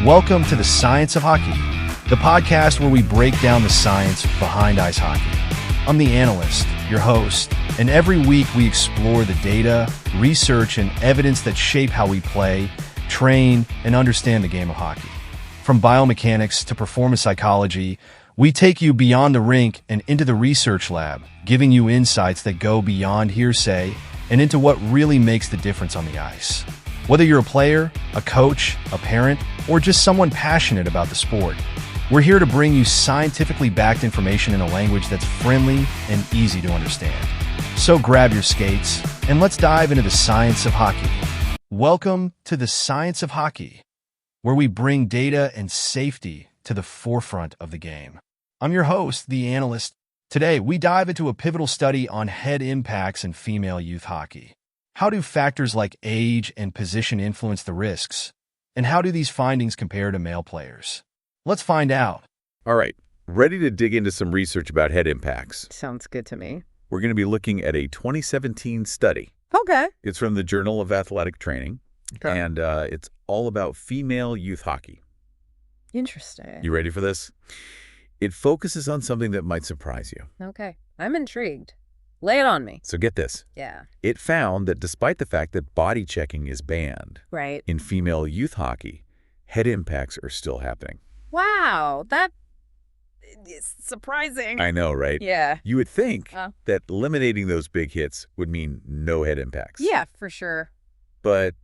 Welcome to the Science of Hockey, the podcast where we break down the science behind ice hockey. I'm the analyst, your host, and every week we explore the data, research, and evidence that shape how we play, train, and understand the game of hockey. From biomechanics to performance psychology, we take you beyond the rink and into the research lab, giving you insights that go beyond hearsay and into what really makes the difference on the ice. Whether you're a player, a coach, a parent, or just someone passionate about the sport, we're here to bring you scientifically backed information in a language that's friendly and easy to understand. So grab your skates and let's dive into the science of hockey. Welcome to the Science of Hockey, where we bring data and safety to the forefront of the game. I'm your host, the analyst. Today, we dive into a pivotal study on head impacts in female youth hockey. How do factors like age and position influence the risks? And how do these findings compare to male players? Let's find out. All right, ready to dig into some research about head impacts. Sounds good to me. We're going to be looking at a 2017 study. Okay. It's from the Journal of Athletic Training, and it's all about female youth hockey. Interesting. You ready for this? It focuses on something that might surprise you. Okay. I'm intrigued. Lay it on me. So get this. Yeah. It found that despite the fact that body checking is banned Right. in female youth hockey, head impacts are still happening. Wow. That is surprising. I know, right? Yeah. You would think that eliminating those big hits would mean no head impacts. Yeah, for sure. But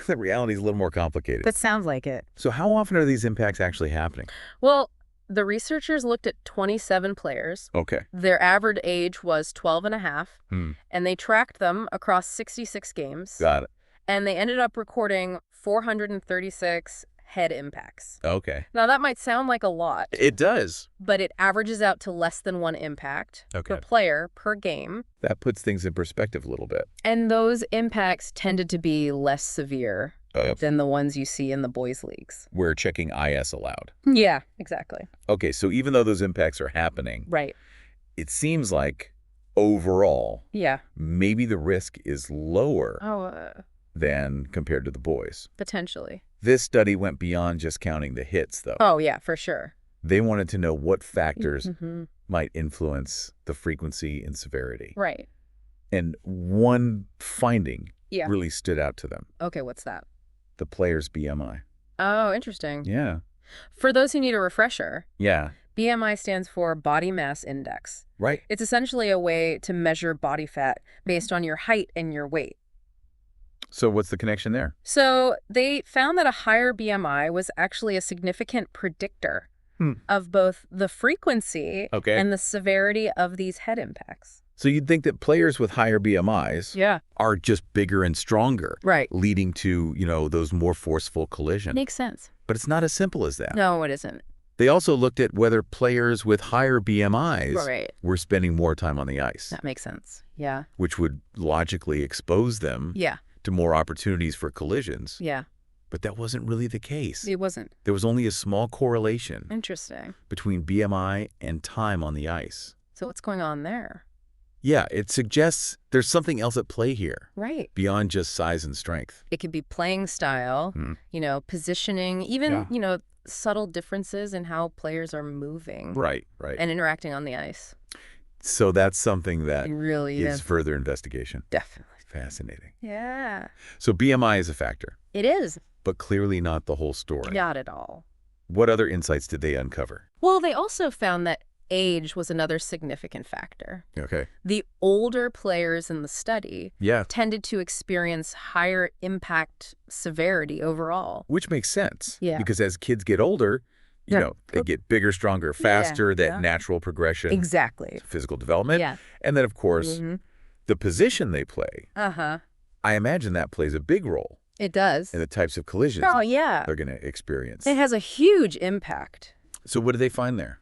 the reality is a little more complicated. That sounds like it. So how often are these impacts actually happening? Well, the researchers looked at 27 players. Okay. Their average age was 12 and a half, and they tracked them across 66 games. Got it. And they ended up recording 436 head impacts. Okay. Now, that might sound like a lot. It does. But it averages out to less than one impact per player per game. That puts things in perspective a little bit. And those impacts tended to be less severe than the ones you see in the boys' leagues. Where checking IS allowed. Yeah, exactly. Okay, so even though those impacts are happening, Right. it seems like overall, Yeah. maybe the risk is lower than compared to the boys. Potentially. This study went beyond just counting the hits, though. Oh, yeah, for sure. They wanted to know what factors might influence the frequency and severity. Right. And one finding Yeah. really stood out to them. Okay, what's that? The player's BMI. Oh, interesting. Yeah. For those who need a refresher, Yeah. BMI stands for Body Mass Index. Right. It's essentially a way to measure body fat based on your height and your weight. So what's the connection there? So they found that a higher BMI was actually a significant predictor of both the frequency and the severity of these head impacts. So you'd think that players with higher BMIs are just bigger and stronger. Right. Leading to, those more forceful collisions. Makes sense. But it's not as simple as that. No, it isn't. They also looked at whether players with higher BMIs were spending more time on the ice. That makes sense. Yeah. Which would logically expose them to more opportunities for collisions. Yeah. But that wasn't really the case. It wasn't. There was only a small correlation Interesting. between BMI and time on the ice. So what's going on there? Yeah, it suggests there's something else at play here. Right. Beyond just size and strength. It could be playing style, positioning, even, subtle differences in how players are moving. Right. And interacting on the ice. So that's something that It really is further investigation. Definitely. Fascinating. Yeah. So BMI is a factor. It is. But clearly not the whole story. Not at all. What other insights did they uncover? Well, they also found that age was another significant factor. Okay. The older players in the study tended to experience higher impact severity overall. Which makes sense. Yeah. Because as kids get older, they get bigger, stronger, faster, that natural progression. Exactly. Physical development. Yeah. And then, of course, the position they play. I imagine that plays a big role. It does. In the types of collisions they're going to experience. It has a huge impact. So what did they find there?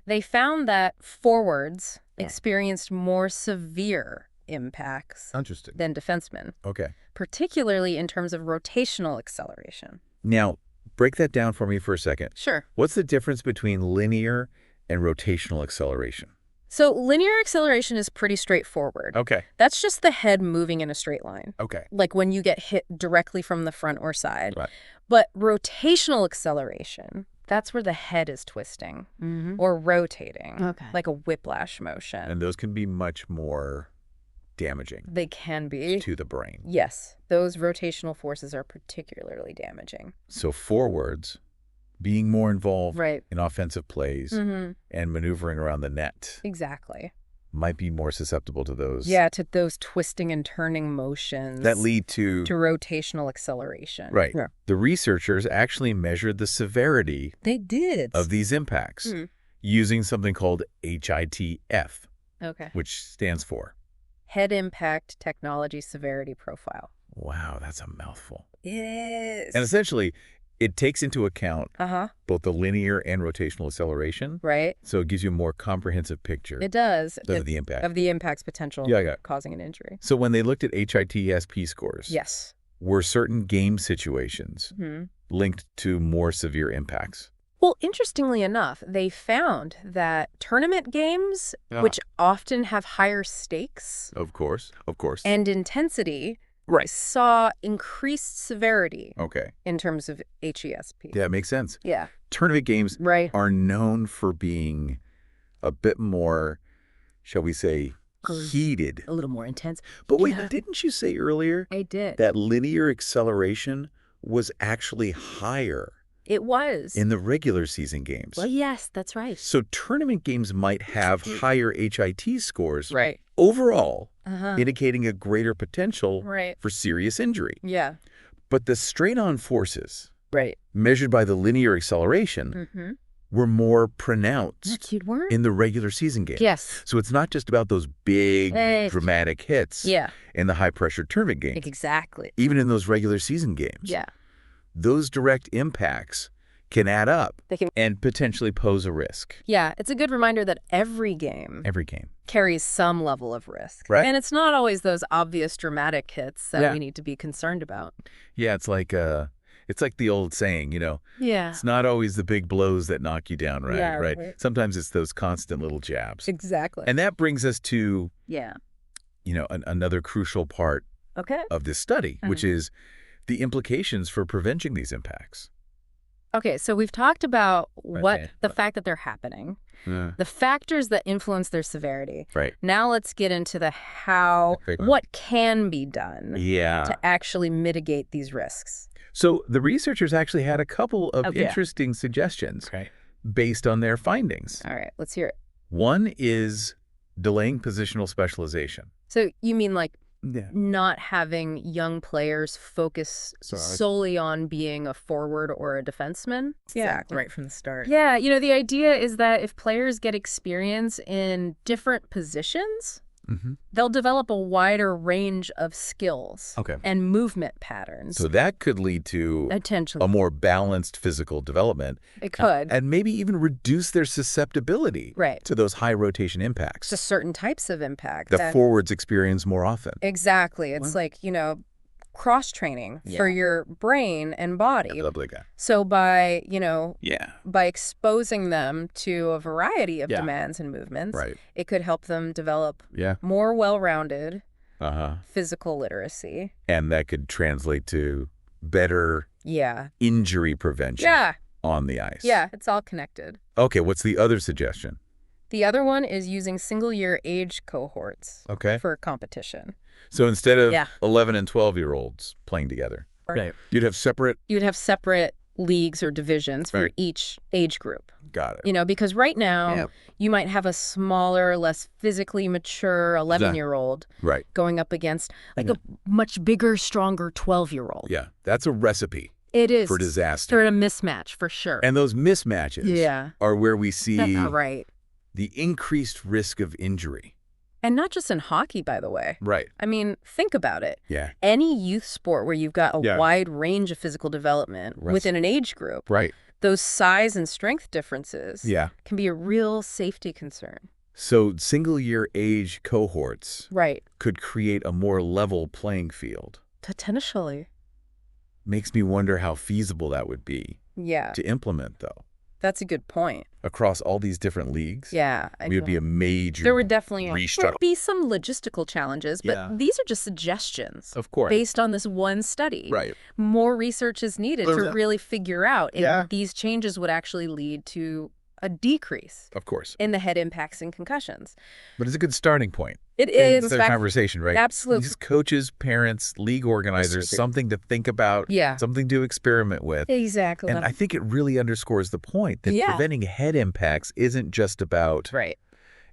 They found that forwards experienced more severe impacts than defensemen. Okay. Particularly in terms of rotational acceleration. Now, break that down for me for a second. Sure. What's the difference between linear and rotational acceleration? So linear acceleration is pretty straightforward. Okay. That's just the head moving in a straight line. Okay. Like when you get hit directly from the front or side. Right. But rotational acceleration, that's where the head is twisting or rotating, like a whiplash motion. And those can be much more damaging. They can be. To the brain. Yes. Those rotational forces are particularly damaging. So forwards, being more involved in offensive plays and maneuvering around the net. Exactly. Might be more susceptible to those. Yeah, to those twisting and turning motions. That lead to rotational acceleration. Right. Yeah. The researchers actually measured the severity They did. of these impacts using something called HITF, which stands for Head Impact Technology Severity Profile. Wow, that's a mouthful. It is. And essentially, it takes into account both the linear and rotational acceleration. Right. So it gives you a more comprehensive picture. It does. Of the impact. Of the impact's potential causing an injury. So when they looked at HITSP scores, yes, were certain game situations linked to more severe impacts? Well, interestingly enough, they found that tournament games, which often have higher stakes. Of course. And intensity, saw increased severity in terms of HESP. Yeah, it makes sense. Yeah. Tournament games are known for being a bit more, shall we say, heated. A little more intense. But wait, didn't you say earlier I did. that linear acceleration was actually higher? It was. In the regular season games. Well, yes, that's right. So tournament games might have higher HIT scores Right. overall, indicating a greater potential for serious injury. Yeah. But the straight-on forces measured by the linear acceleration were more pronounced in the regular season games. Yes. So it's not just about those big, dramatic hits in the high-pressure tournament games. Exactly. Even in those regular season games. Yeah. Those direct impacts can add up and potentially pose a risk. Yeah, it's a good reminder that every game carries some level of risk. Right. And it's not always those obvious dramatic hits that we need to be concerned about. Yeah, it's like the old saying, it's not always the big blows that knock you down, right? Sometimes it's those constant little jabs. Exactly. And that brings us to another crucial part of this study, which is the implications for preventing these impacts. Okay, so we've talked about the fact that they're happening, the factors that influence their severity. Right. Now let's get into the what can be done to actually mitigate these risks. So the researchers actually had a couple of interesting suggestions based on their findings. All right, let's hear it. One is delaying positional specialization. So you mean like not having young players focus solely on being a forward or a defenseman. Exactly. Right from the start. Yeah, the idea is that if players get experience in different positions, they'll develop a wider range of skills and movement patterns. So that could lead to a more balanced physical development. It could. And maybe even reduce their susceptibility to those high rotation impacts. To certain types of impact. The forwards experience more often. Exactly. It's like, cross-training for your brain and body. So by, by exposing them to a variety of demands and movements, it could help them develop more well-rounded physical literacy. And that could translate to better injury prevention on the ice. Yeah, it's all connected. Okay, what's the other suggestion? The other one is using single-year age cohorts for competition. So instead of 11 and 12-year-olds playing together, you'd have separate leagues or divisions for each age group. Got it. Because right now you might have a smaller, less physically mature 11-year-old going up against like a much bigger, stronger 12-year-old. Yeah, that's a recipe. It is. For disaster. For a mismatch, for sure. And those mismatches are where we see the increased risk of injury. And not just in hockey, by the way. Right. I mean, think about it. Yeah. Any youth sport where you've got a wide range of physical development within an age group, those size and strength differences can be a real safety concern. So single-year age cohorts could create a more level playing field. Potentially. Makes me wonder how feasible that would be to implement, though. That's a good point. Across all these different leagues, we would be a major There would definitely restructure. be some logistical challenges, but these are just suggestions. Of course. Based on this one study. Right. More research is needed to really figure out if these changes would actually lead to a decrease. Of course. In the head impacts and concussions. But it's a good starting point. It is. It's a conversation, right? Absolutely. These coaches, parents, league organizers, something to think about, something to experiment with. Exactly. And I think it really underscores the point that preventing head impacts isn't just about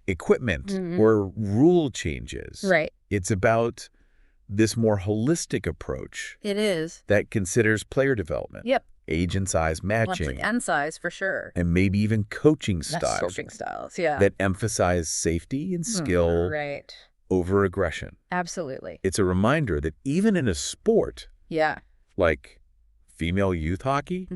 equipment or rule changes. Right. It's about this more holistic approach. It is. That considers player development. Yep. Age and size matching. And size, for sure. And maybe even coaching styles. Coaching styles, yeah. That emphasize safety and skill over aggression. Absolutely. It's a reminder that even in a sport like female youth hockey,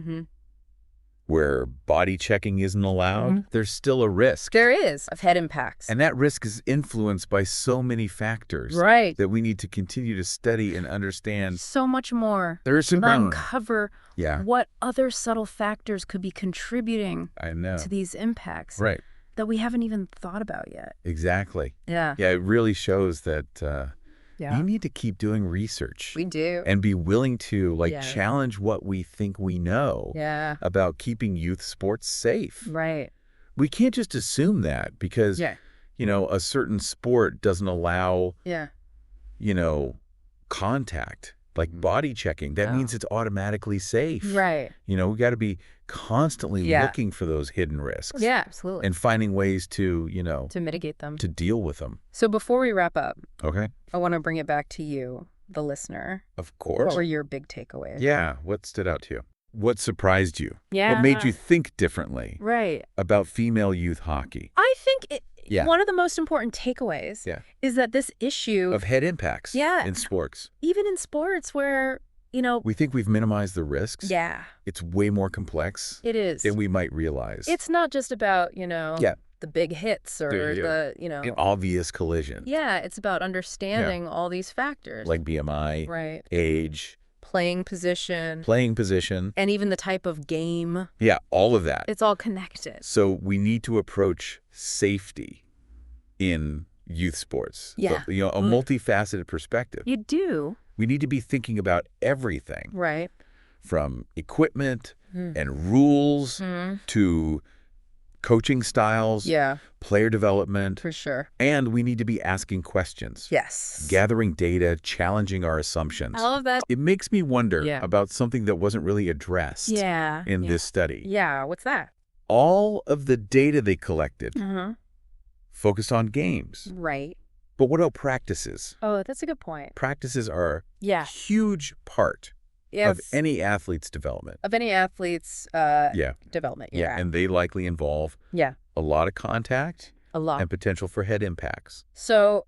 where body checking isn't allowed, there's still a risk. There is, of head impacts. And that risk is influenced by so many factors that we need to continue to study and understand. So much more. There is some uncover what other subtle factors could be contributing to these impacts that we haven't even thought about yet. Exactly. Yeah. Yeah, it really shows that you need to keep doing research. We do. And be willing to challenge what we think we know about keeping youth sports safe. Right. We can't just assume that because, you know, a certain sport doesn't allow, you know, contact, like body checking. That means it's automatically safe. Right. You know, we got to be constantly looking for those hidden risks. Yeah, absolutely. And finding ways to, you know, to mitigate them, to deal with them. So before we wrap up, I want to bring it back to you, the listener. Of course. What were your big takeaways? Yeah. What stood out to you? What surprised you? Yeah. What made you think differently about female youth hockey? I think one of the most important takeaways is that this issue of head impacts in sports. Even in sports where, you know, we think we've minimized the risks. Yeah. It's way more complex. It is. Than we might realize. It's not just about, you know, the big hits or the, you know, obvious collisions. Yeah. It's about understanding all these factors. Like BMI, age, playing position, and even the type of game. Yeah, all of that. It's all connected. So we need to approach safety in youth sports. Yeah. You know, a multifaceted perspective. You do. We need to be thinking about everything. Right. From equipment and rules to coaching styles, player development. For sure. And we need to be asking questions. Yes. Gathering data, challenging our assumptions. All of that. It makes me wonder about something that wasn't really addressed in this study. Yeah, what's that? All of the data they collected focused on games. Right. But what about practices? Oh, that's a good point. Practices are a huge part of any athlete's development. Of any athlete's development. Yeah, and they likely involve a lot of contact. A lot. And potential for head impacts. So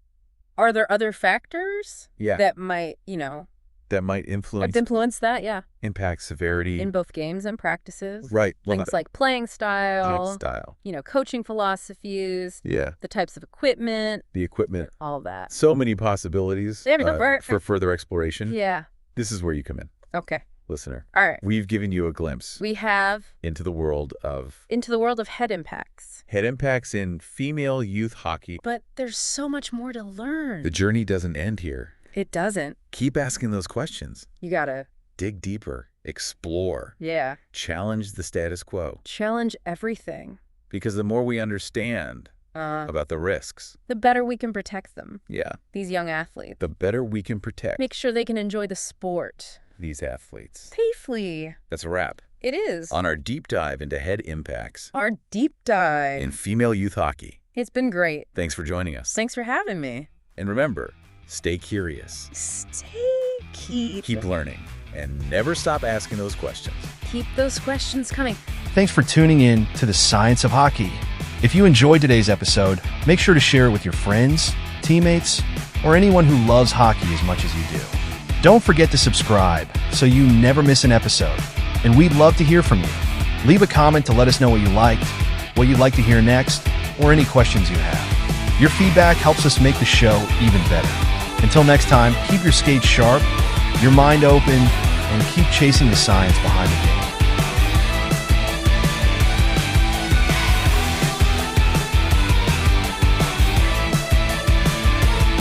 are there other factors that might, you know, that might influence that, impact severity in both games and practices. Right. Well, things like playing style, you know, coaching philosophies, the types of equipment, all of that. So many possibilities for further exploration. Yeah. This is where you come in. Okay. Listener. All right. We've given you a glimpse. We have. Into the world of head impacts. Head impacts in female youth hockey. But there's so much more to learn. The journey doesn't end here. It doesn't. Keep asking those questions. You gotta dig deeper, explore. Yeah. Challenge the status quo. Challenge everything. Because the more we understand about the risks, the better we can protect them. Yeah. These young athletes. The better we can protect. Make sure they can enjoy the sport. These athletes. Safely. That's a wrap. It is. On our deep dive into head impacts. Our deep dive. In female youth hockey. It's been great. Thanks for joining us. Thanks for having me. And remember, stay curious. Keep learning. And never stop asking those questions. Keep those questions coming. Thanks for tuning in to the Science of Hockey. If you enjoyed today's episode, make sure to share it with your friends, teammates, or anyone who loves hockey as much as you do. Don't forget to subscribe so you never miss an episode. And we'd love to hear from you. Leave a comment to let us know what you liked, what you'd like to hear next, or any questions you have. Your feedback helps us make the show even better. Until next time, keep your skates sharp, your mind open, and keep chasing the science behind the game.